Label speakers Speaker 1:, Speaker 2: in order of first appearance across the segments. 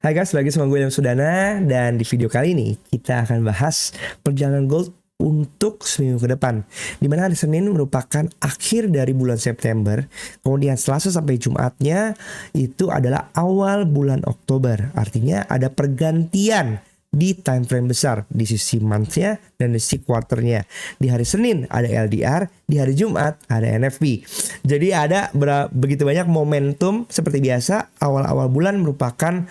Speaker 1: Hai guys, lagi sama gue William Sudana dan di video kali ini kita akan bahas perjalanan gold untuk seminggu ke depan. Dimana hari Senin merupakan akhir dari bulan September, kemudian Selasa sampai Jumatnya itu adalah awal bulan Oktober. Artinya ada pergantian di time frame besar di sisi month-nya dan di sisi quarter-nya. Di hari Senin ada LDR, di hari Jumat ada NFP. Jadi ada begitu banyak momentum seperti biasa. Awal-awal bulan merupakan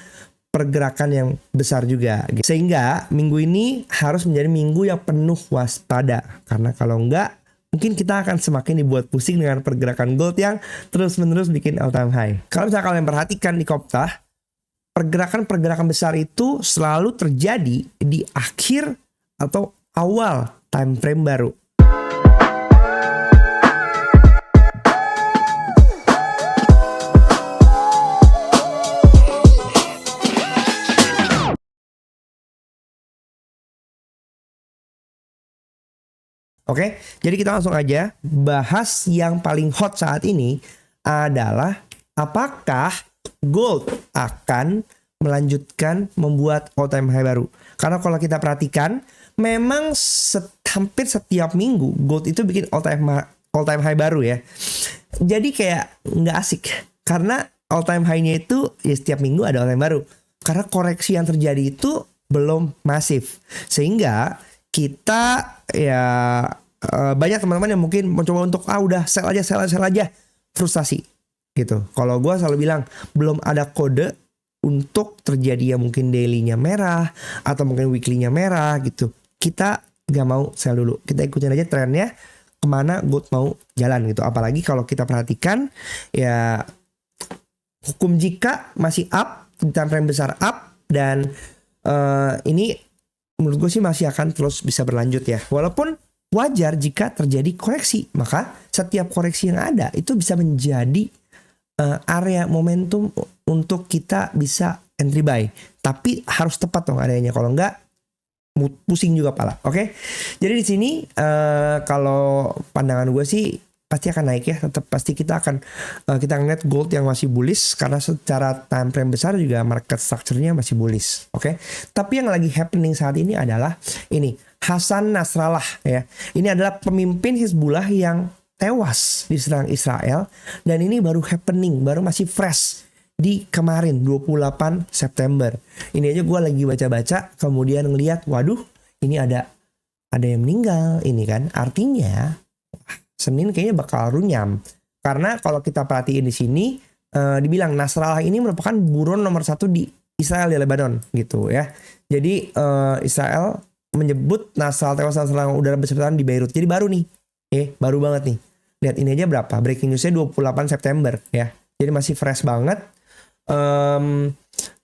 Speaker 1: pergerakan yang besar juga, sehingga minggu ini harus menjadi minggu yang penuh waspada, karena kalau enggak mungkin kita akan semakin dibuat pusing dengan pergerakan gold yang terus-menerus bikin all time high. Kalau misalnya kalian perhatikan di Kopta, pergerakan-pergerakan besar itu selalu terjadi di akhir atau awal time frame baru. Oke, jadi kita langsung aja bahas yang paling hot saat ini adalah apakah gold akan melanjutkan membuat all time high baru. Karena kalau kita perhatikan, memang hampir setiap minggu gold itu bikin all time high baru ya. Jadi kayak nggak asik, karena all time high-nya itu ya setiap minggu ada all time baru. Karena koreksi yang terjadi itu belum masif, sehingga kita ya banyak teman-teman yang mungkin mencoba untuk udah sell aja, frustasi gitu. Kalau gue selalu bilang belum ada kode untuk terjadi yang mungkin daily-nya merah atau mungkin weekly-nya merah gitu. Kita gak mau sell dulu, kita ikutin aja trennya kemana gold mau jalan gitu. Apalagi kalau kita perhatikan ya hukum jika masih up, time frame besar up, dan ini menurut gue sih masih akan terus bisa berlanjut ya. Walaupun wajar jika terjadi koreksi, maka setiap koreksi yang ada itu bisa menjadi area momentum untuk kita bisa entry buy. Tapi harus tepat dong areanya, kalau enggak pusing juga pala. Oke? Jadi di sini kalau pandangan gue sih pasti akan naik ya. Tetap pasti kita akan kita ngeliat gold yang masih bullish, karena secara time frame besar juga market structure-nya masih bullish. Oke. Tapi yang lagi happening saat ini adalah ini, Hasan Nasrallah ya. Ini adalah pemimpin Hizbullah yang tewas diserang Israel, dan ini baru happening, baru masih fresh di kemarin 28 September. Ini aja gue lagi baca-baca, kemudian ngeliat, waduh, ini ada yang meninggal ini kan. Artinya Senin kayaknya bakal runyam, karena kalau kita perhatiin di sini dibilang Nasrallah ini merupakan buron nomor 1 di Israel, di Lebanon gitu ya. Jadi Israel menyebut Nasrallah tewas dalam serangan udara besar-besaran di Beirut. Jadi baru nih, baru banget nih. Lihat ini aja berapa, breaking newsnya 28 September ya. Jadi masih fresh banget.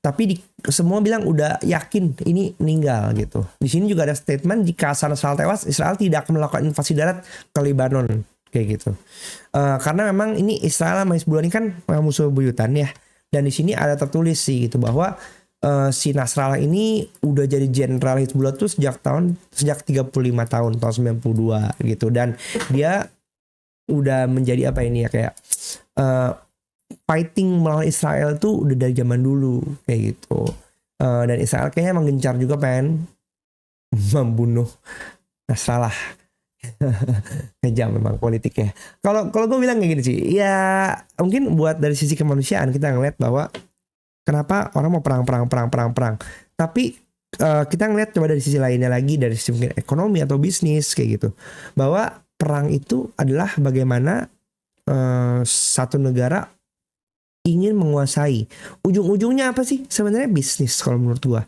Speaker 1: Tapi semua bilang udah yakin ini meninggal gitu. Di sini juga ada statement, jika Hasan Nasrallah tewas, Israel tidak akan melakukan invasi darat ke Lebanon kayak gitu. Karena memang ini Israel sama Hizbullah ini kan musuh buyutan ya. Dan di sini ada tertulis sih gitu bahwa si Nasrallah ini udah jadi jenderal Hizbullah tuh sejak 35 tahun 92 gitu. Dan dia udah menjadi apa ini ya, kayak fighting melawan Israel tuh udah dari zaman dulu kayak gitu. Dan Israel kayaknya emang gencar juga pengen membunuh Nasrallah. Kejam memang politiknya. Kalau gue bilang kayak gini sih, ya mungkin buat dari sisi kemanusiaan kita ngeliat bahwa kenapa orang mau perang. Tapi kita ngeliat coba dari sisi lainnya lagi, dari sisi mungkin ekonomi atau bisnis kayak gitu, bahwa perang itu adalah bagaimana satu negara ingin menguasai. Ujung-ujungnya apa sih? Sebenarnya bisnis kalau menurut gua.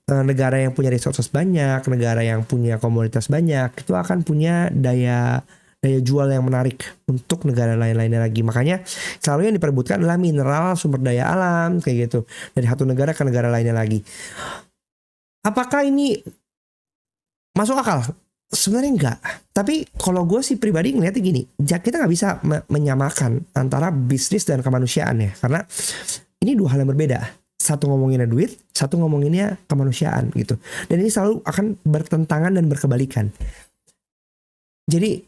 Speaker 1: Negara yang punya resources banyak, negara yang punya komoditas banyak, itu akan punya daya jual yang menarik untuk negara lain-lainnya lagi. Makanya selalu yang diperebutkan adalah mineral, sumber daya alam kayak gitu, dari satu negara ke negara lainnya lagi. Apakah ini masuk akal? Sebenarnya enggak. Tapi kalau gue sih pribadi ngeliatnya gini, kita nggak bisa menyamakan antara bisnis dan kemanusiaan ya, karena ini dua hal yang berbeda. Satu ngomonginnya duit, satu ngomonginnya kemanusiaan gitu. Dan ini selalu akan bertentangan dan berkebalikan. Jadi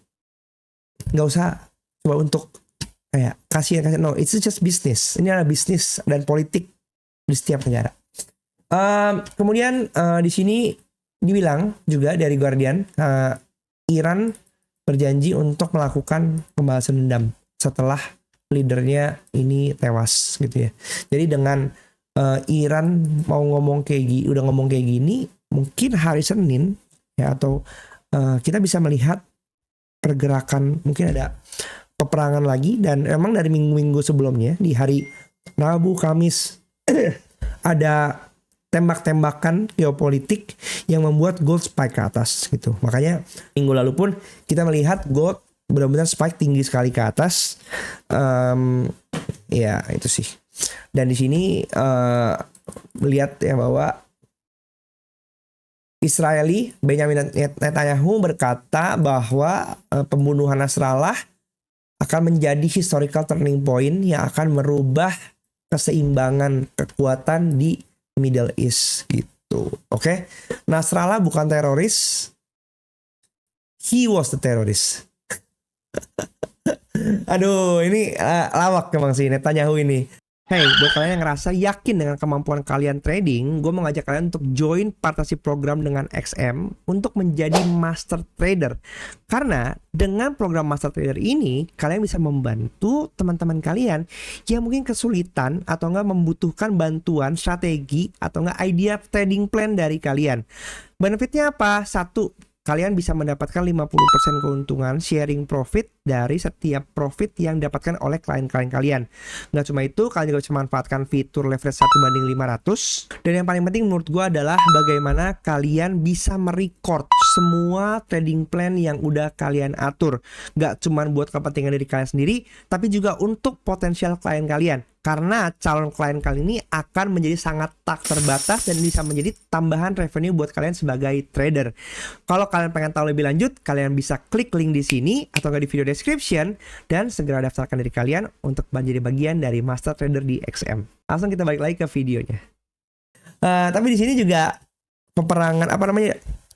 Speaker 1: nggak usah coba untuk kayak kasihan. No, it's just business. Ini adalah bisnis dan politik di setiap negara. Kemudian di sini dibilang juga dari Guardian, Iran berjanji untuk melakukan pembalasan dendam setelah leadernya ini tewas gitu ya. Jadi dengan Iran mau ngomong udah ngomong kayak gini, mungkin hari Senin ya, atau kita bisa melihat pergerakan, mungkin ada peperangan lagi. Dan emang dari minggu-minggu sebelumnya di hari Rabu, Kamis ada tembak-tembakan geopolitik yang membuat gold spike ke atas gitu. Makanya minggu lalu pun kita melihat gold benar-benar spike tinggi sekali ke atas. Ya itu sih. Dan di sini melihat ya bahwa Israeli Benjamin Netanyahu berkata bahwa pembunuhan Nasrallah akan menjadi historical turning point yang akan merubah keseimbangan kekuatan di Middle East gitu. Oke. Nasrallah bukan teroris. He was the terrorist. Aduh, ini lawak emang sih Netanyahu ini. Hey, buat kalian yang ngerasa yakin dengan kemampuan kalian trading, gue mengajak kalian untuk join partnership program dengan XM untuk menjadi master trader. Karena dengan program master trader ini, kalian bisa membantu teman-teman kalian yang mungkin kesulitan atau enggak membutuhkan bantuan strategi atau enggak idea trading plan dari kalian. Benefitnya apa? Satu, kalian bisa mendapatkan 50% keuntungan sharing profit dari setiap profit yang didapatkan oleh klien-klien kalian. Nggak cuma itu, kalian juga bisa manfaatkan fitur leverage 1:500. Dan yang paling penting menurut gue adalah bagaimana kalian bisa merecord semua trading plan yang udah kalian atur. Nggak cuma buat kepentingan dari kalian sendiri, tapi juga untuk potensial klien kalian. Karena calon klien kalian ini akan menjadi sangat tak terbatas dan bisa menjadi tambahan revenue buat kalian sebagai trader. Kalau kalian pengen tahu lebih lanjut, kalian bisa klik link di sini atau di video description dan segera daftarkan diri kalian untuk menjadi bagian dari master trader di XM. Langsung kita balik lagi ke videonya. Tapi di sini juga peperangan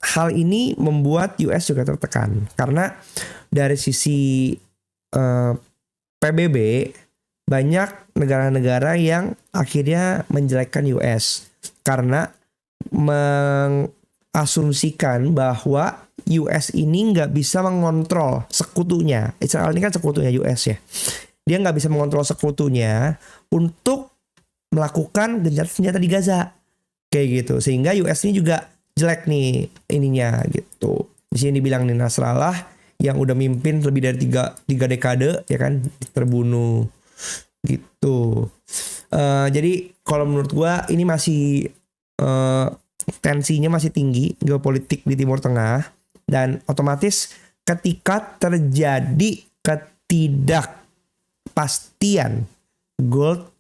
Speaker 1: hal ini membuat US juga tertekan karena dari sisi PBB banyak negara-negara yang akhirnya menjelekkan US karena mengasumsikan bahwa US ini nggak bisa mengontrol sekutunya. Israel ini kan sekutunya US ya. Dia nggak bisa mengontrol sekutunya untuk melakukan gencatan senjata di Gaza. Kayak gitu. Sehingga US ini juga jelek nih ininya gitu. Di sini dibilang nih Nasrallah yang udah mimpin lebih dari tiga dekade ya kan terbunuh gitu. Jadi kalau menurut gua ini masih tensinya masih tinggi geopolitik di Timur Tengah, dan otomatis ketika terjadi ketidakpastian, gold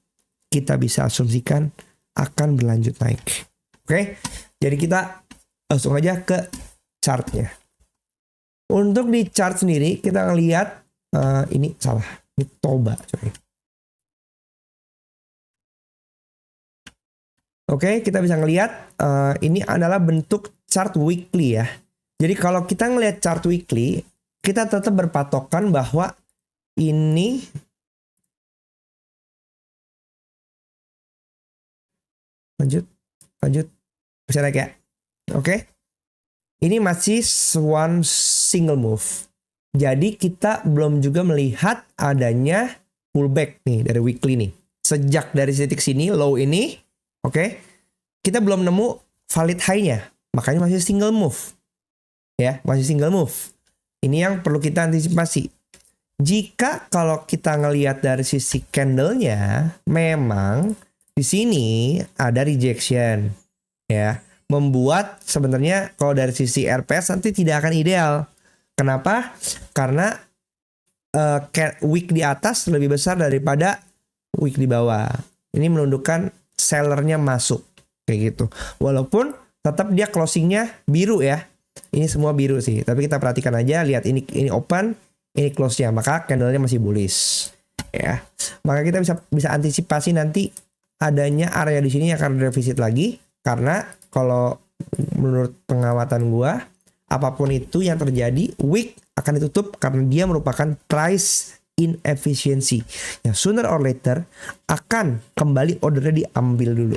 Speaker 1: kita bisa asumsikan akan berlanjut naik. Oke, jadi kita langsung aja ke chartnya. Untuk di chart sendiri kita ngelihat ini salah, ini Toba coy. Oke, kita bisa ngelihat ini adalah bentuk chart weekly ya. Jadi kalau kita ngelihat chart weekly, kita tetap berpatokan bahwa ini lanjut bisa naik ya. Oke. Ini masih one single move. Jadi kita belum juga melihat adanya pullback nih dari weekly nih. Sejak dari titik sini low ini, oke, kita belum nemu valid high-nya, makanya masih single move. Ya, masih single move. Ini yang perlu kita antisipasi. Jika kalau kita ngelihat dari sisi candle-nya, memang di sini ada rejection, ya, membuat sebenarnya kalau dari sisi RPS nanti tidak akan ideal. Kenapa? Karena wick di atas lebih besar daripada wick di bawah. Ini menunjukkan sellernya masuk kayak gitu. Walaupun tetap dia closingnya biru ya. Ini semua biru sih. Tapi kita perhatikan aja, lihat ini open, ini close-nya, maka candle-nya masih bullish. Ya. Maka kita bisa antisipasi nanti adanya area di sini yang akan revisit lagi, karena kalau menurut pengamatan gua, apapun itu yang terjadi, wick akan ditutup karena dia merupakan price inefficiency yang sooner or later akan kembali ordernya diambil dulu.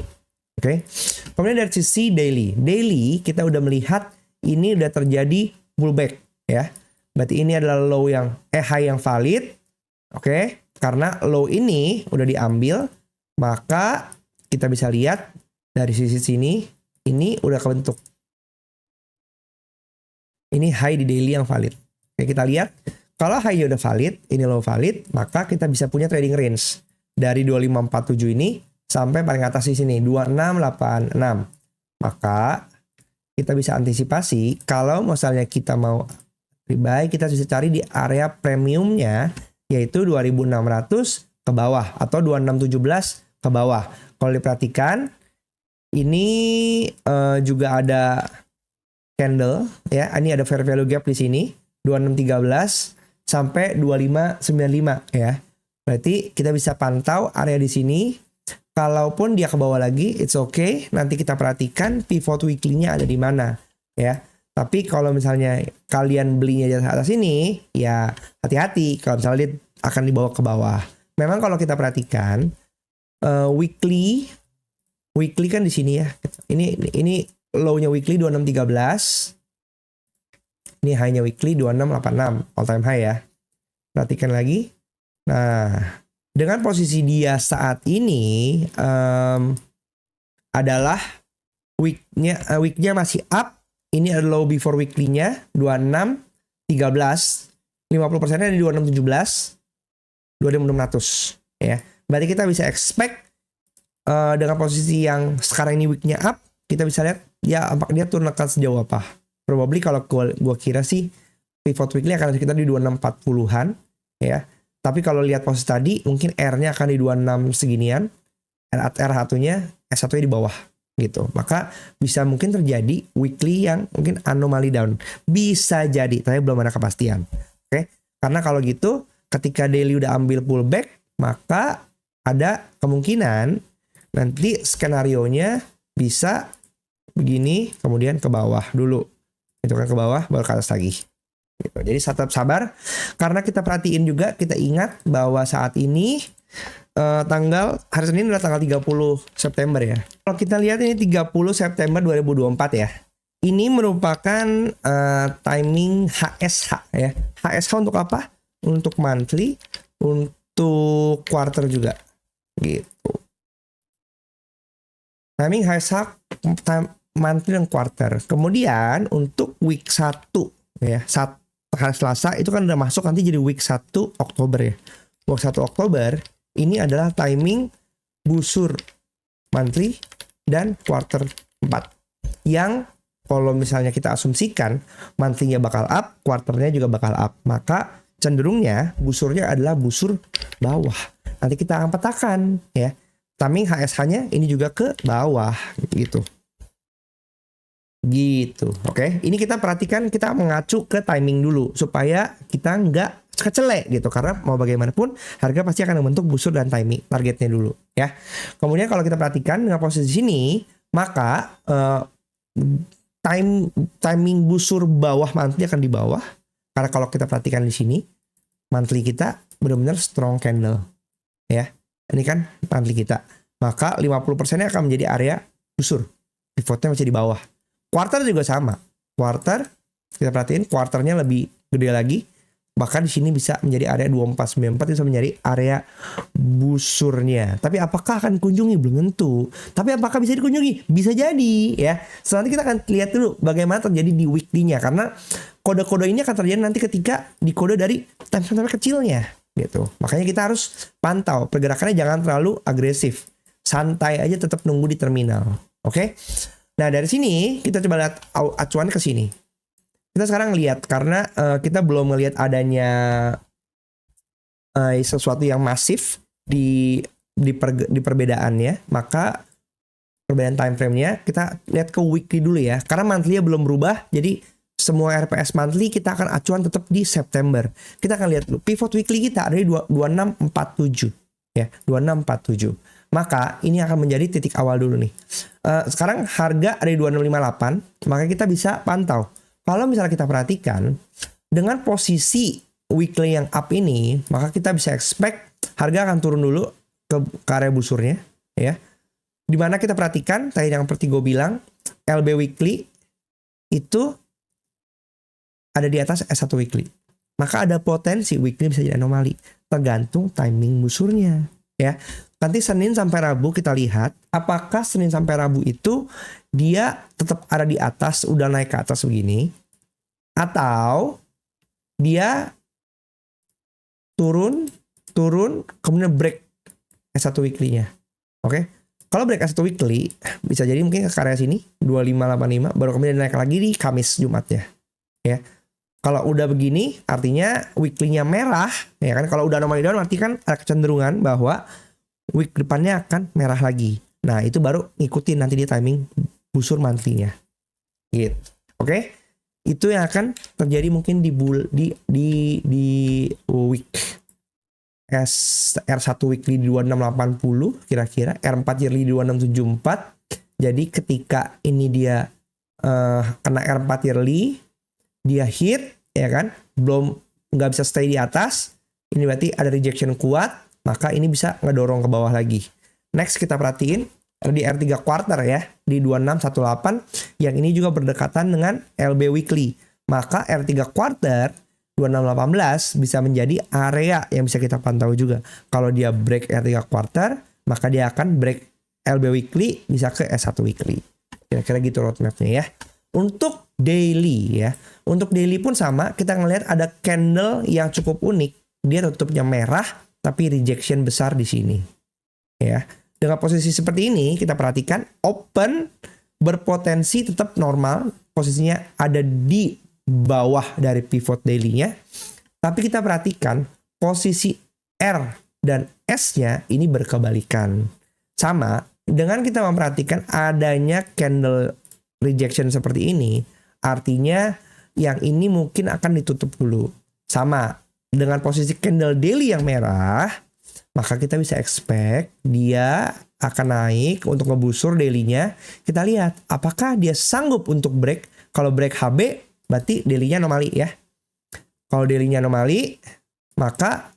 Speaker 1: Oke. Kemudian dari sisi daily kita udah melihat ini udah terjadi pullback ya. Berarti ini adalah low yang high yang valid. Oke, karena low ini udah diambil, maka kita bisa lihat dari sisi sini ini udah kebentuk. Ini high di daily yang valid. Oke, kita lihat kalau high udah valid, ini low valid, maka kita bisa punya trading range dari 2547 ini sampai paling atas di sini 2686. Maka kita bisa antisipasi kalau misalnya kita mau rebuy, kita bisa cari di area premiumnya yaitu 2600 ke bawah atau 2617 ke bawah. Kalau diperhatikan ini juga ada candle ya, ini ada fair value gap di sini 2613 sampai 2595 ya. Berarti kita bisa pantau area di sini. Kalaupun dia ke bawah lagi, it's okay. Nanti kita perhatikan pivot weekly-nya ada di mana, ya. Tapi kalau misalnya kalian belinya di atas ini, ya hati-hati. Kalau misalnya dia akan dibawa ke bawah. Memang kalau kita perhatikan weekly kan di sini ya. Ini low-nya weekly 2613. Ini high-nya weekly 2686, all time high ya. Perhatikan lagi. Nah, dengan posisi dia saat ini adalah weeknya masih up. Ini ada low before weekly-nya 2613. 50%-nya di 2617. 2600 ya. Berarti kita bisa expect dengan posisi yang sekarang ini weeknya up, kita bisa lihat ya apakah dia turun akan sejauh apa. Probably kalau gua kira sih pivot weekly akan sekitar di 2640-an ya. Tapi kalau lihat posisi tadi, mungkin R-nya akan di 26 seginian. R1-nya, S1-nya di bawah gitu. Maka bisa mungkin terjadi weekly yang mungkin anomali down. Bisa jadi, tapi belum ada kepastian. Oke? Karena kalau gitu, ketika daily udah ambil pullback, maka ada kemungkinan nanti skenario-nya bisa begini, kemudian ke bawah dulu. Itu kan ke bawah, baru ke atas lagi. Gitu. Jadi tetap sabar karena kita perhatiin juga, kita ingat bahwa saat ini hari Senin adalah tanggal 30 September ya. Kalau kita lihat ini 30 September 2024 ya. Ini merupakan timing HSH ya. HSH untuk apa? Untuk monthly, untuk quarter juga. Gitu. Timing HSH monthly dan quarter. Kemudian untuk week 1 ya, hari Selasa itu kan udah masuk nanti jadi week 1 Oktober ya. Week 1 Oktober ini adalah timing busur monthly dan quarter 4. Yang kalau misalnya kita asumsikan monthly-nya bakal up, quarternya juga bakal up. Maka cenderungnya busurnya adalah busur bawah. Nanti kita akan petakan ya. Timing HSH-nya ini juga ke bawah gitu. Gitu, oke. Ini kita perhatikan, kita mengacu ke timing dulu supaya kita nggak kecelek gitu. Karena mau bagaimanapun harga pasti akan membentuk busur dan timing targetnya dulu ya. Kemudian kalau kita perhatikan dengan posisi sini, maka timing busur bawah monthly akan di bawah. Karena kalau kita perhatikan di sini, monthly kita benar-benar strong candle ya. Ini kan monthly kita. Maka 50%-nya akan menjadi area busur. Pivotnya masih di bawah. Quarter juga sama. Quarter, kita perhatiin quarternya lebih gede lagi. Bahkan di sini bisa menjadi area 2494, bisa menjadi area busurnya. Tapi apakah akan dikunjungi? Belum tentu. Tapi apakah bisa dikunjungi? Bisa jadi ya. Nanti kita akan lihat dulu bagaimana terjadi di weekly-nya. Karena kode-kode ini akan terjadi nanti ketika dikode dari time frame kecilnya gitu. Makanya kita harus pantau. Pergerakannya jangan terlalu agresif. Santai aja, tetap nunggu di terminal. Oke? Nah, dari sini kita coba lihat acuan ke sini. Kita sekarang lihat karena kita belum melihat adanya sesuatu yang masif di perbedaannya, maka perbedaan time frame-nya kita lihat ke weekly dulu ya. Karena monthly-nya belum berubah, jadi semua RPS monthly kita akan acuan tetap di September. Kita akan lihat dulu pivot weekly kita ada di 2647 ya, 2647. Maka ini akan menjadi titik awal dulu nih. Sekarang harga ada di 2658, maka kita bisa pantau. Kalau misalnya kita perhatikan dengan posisi weekly yang up ini, maka kita bisa expect harga akan turun dulu ke area busurnya ya. Dimana kita perhatikan tadi yang seperti gue bilang, LB weekly itu ada di atas S1 weekly. Maka ada potensi weekly bisa jadi anomali, tergantung timing busurnya ya. Nanti Senin sampai Rabu kita lihat apakah Senin sampai Rabu itu dia tetap ada di atas, udah naik ke atas begini, atau dia turun kemudian break S1 weekly-nya. Oke. Kalau break S1 weekly bisa jadi mungkin ke area sini 2585 baru kemudian naik lagi di Kamis Jumatnya. Ya. Kalau udah begini artinya weekly-nya merah, ya kan? Kalau udah anomali down arti kan ada kecenderungan bahwa week depannya akan merah lagi. Nah, itu baru ngikutin nanti di timing busur monthly-nya. Gitu. Oke? Itu yang akan terjadi mungkin di week R1 weekly di 2680 kira-kira, R4 yearly di 2674. Jadi ketika ini dia kena R4 yearly, dia hit ya kan, belum nggak bisa stay di atas, ini berarti ada rejection kuat, maka ini bisa ngedorong ke bawah lagi. Next kita perhatiin di R3 quarter ya, di 2618 yang ini juga berdekatan dengan LB weekly. Maka R3 quarter 2618 bisa menjadi area yang bisa kita pantau juga. Kalau dia break R3 quarter, maka dia akan break LB weekly bisa ke S1 weekly. Kira-kira gitu roadmapnya ya. Untuk daily ya. Untuk daily pun sama, kita ngelihat ada candle yang cukup unik. Dia tutupnya merah tapi rejection besar di sini. Ya. Dengan posisi seperti ini kita perhatikan open berpotensi tetap normal, posisinya ada di bawah dari pivot daily-nya. Tapi kita perhatikan posisi R dan S-nya ini berkebalikan. Sama dengan kita memperhatikan adanya candle rejection seperti ini, artinya yang ini mungkin akan ditutup dulu. Sama dengan posisi candle daily yang merah, maka kita bisa expect dia akan naik untuk ngebusur daily-nya. Kita lihat apakah dia sanggup untuk break. Kalau break HB berarti daily-nya anomali ya. Kalau daily-nya anomali, maka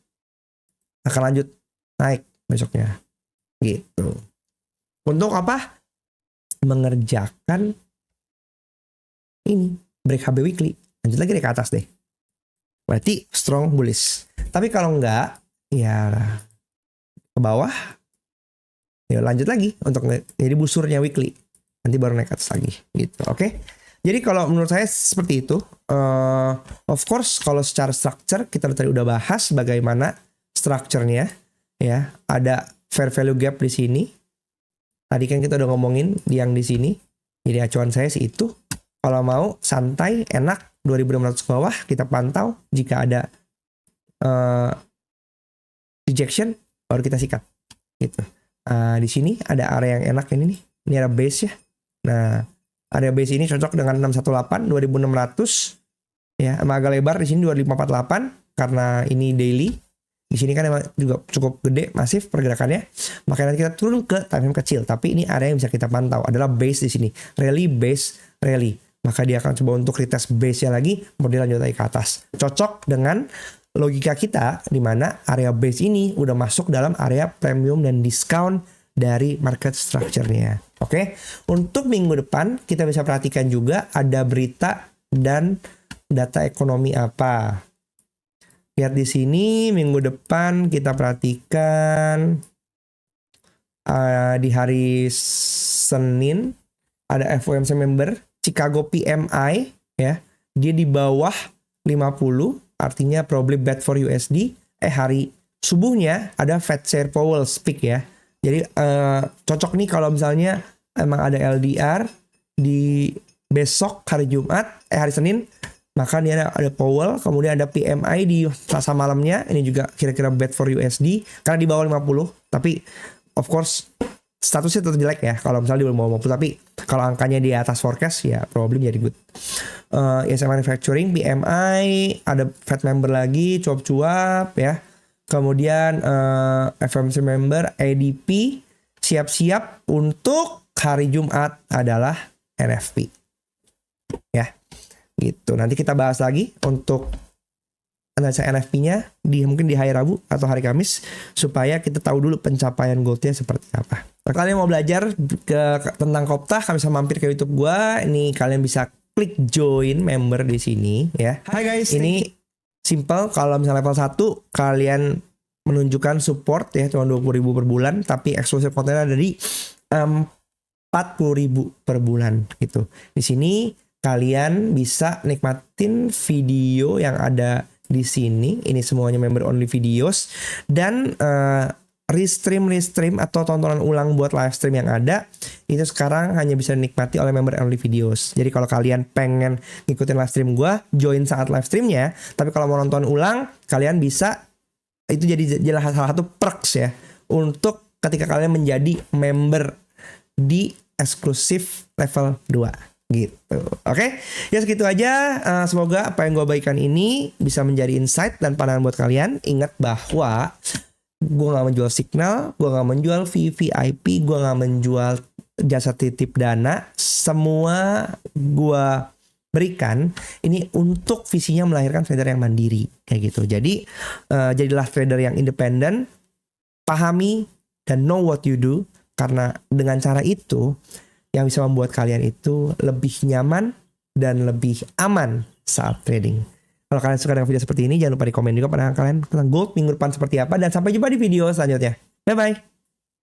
Speaker 1: akan lanjut naik besoknya. Gitu. Untuk apa? Mengerjakan ini, break HB weekly. Lanjut lagi deh ke atas deh. Berarti strong bullish. Tapi kalau enggak, ya ke bawah, ya lanjut lagi untuk jadi busurnya weekly. Nanti baru naik ke atas lagi. Gitu, oke? Jadi kalau menurut saya seperti itu. Of course kalau secara structure kita tadi udah bahas bagaimana structure-nya ya. Ada fair value gap di sini. Tadi kan kita udah ngomongin yang di sini. Jadi acuan saya sih itu. Kalau mau santai, enak 2600 ke bawah kita pantau. Jika ada rejection baru kita sikat. Gitu. Di sini ada area yang enak ini nih. Ini ada base ya. Nah, area base ini cocok dengan 618 2600 ya, emang agak lebar di sini 2548 karena ini daily. Di sini kan emang juga cukup gede, masif pergerakannya. Makanya nanti kita turun ke time frame kecil, tapi ini area yang bisa kita pantau adalah base di sini. Rally base rally. Maka dia akan coba untuk retest base-nya lagi, kemudian lanjut lagi ke atas. Cocok dengan logika kita di mana area base ini udah masuk dalam area premium dan discount dari market structure-nya. Oke, untuk minggu depan kita bisa perhatikan juga ada berita dan data ekonomi apa. Lihat di sini minggu depan kita perhatikan di hari Senin ada FOMC member Chicago PMI ya. Dia di bawah 50 artinya probably bad for USD. Hari subuhnya ada Fed Chair Powell speak ya. Jadi cocok nih kalau misalnya emang ada LDR di besok hari Jumat, hari Senin, maka dia ada Powell, kemudian ada PMI di Selasa malamnya, ini juga kira-kira bad for USD, karena di bawah 50, tapi of course statusnya tetap jelek ya, kalau misalnya di bawah 50, tapi kalau angkanya di atas forecast ya probably jadi good. ISM Manufacturing, PMI, ada Fed member lagi, cuap-cuap ya. Kemudian FOMC member ADP siap-siap untuk hari Jumat adalah NFP. Ya. Gitu. Nanti kita bahas lagi untuk analisa NFP-nya mungkin di hari Rabu atau hari Kamis supaya kita tahu dulu pencapaian goalnya seperti apa. Kalau kalian mau belajar tentang Kopta, kalian bisa mampir ke YouTube gua. Ini kalian bisa klik join member di sini ya. Hai guys, ini simple. Kalau misalnya level 1 kalian menunjukkan support ya, cuma 20.000 per bulan, tapi eksklusif kontennya dari 40.000 per bulan gitu. Di sini kalian bisa nikmatin video yang ada di sini. Ini semuanya member only videos dan restream atau tontonan ulang buat live stream yang ada itu sekarang hanya bisa dinikmati oleh member only videos. Jadi kalau kalian pengen ngikutin live stream gue, join saat live streamnya. Tapi kalau mau nonton ulang, kalian bisa, itu jadi salah satu perks ya untuk ketika kalian menjadi member di eksklusif level 2 gitu. Oke, ya segitu aja. Semoga apa yang gue bagikan ini bisa menjadi insight dan pandangan buat kalian. Ingat bahwa gue gak menjual signal, gue gak menjual VVIP, gue gak menjual jasa titip dana. Semua gue berikan ini untuk visinya melahirkan trader yang mandiri kayak gitu. Jadi jadilah trader yang independen, pahami dan know what you do, karena dengan cara itu yang bisa membuat kalian itu lebih nyaman dan lebih aman saat trading. Kalau kalian suka dengan video seperti ini, jangan lupa di komen juga pandangan kalian tentang gold minggu depan seperti apa. Dan sampai jumpa di video selanjutnya. Bye-bye.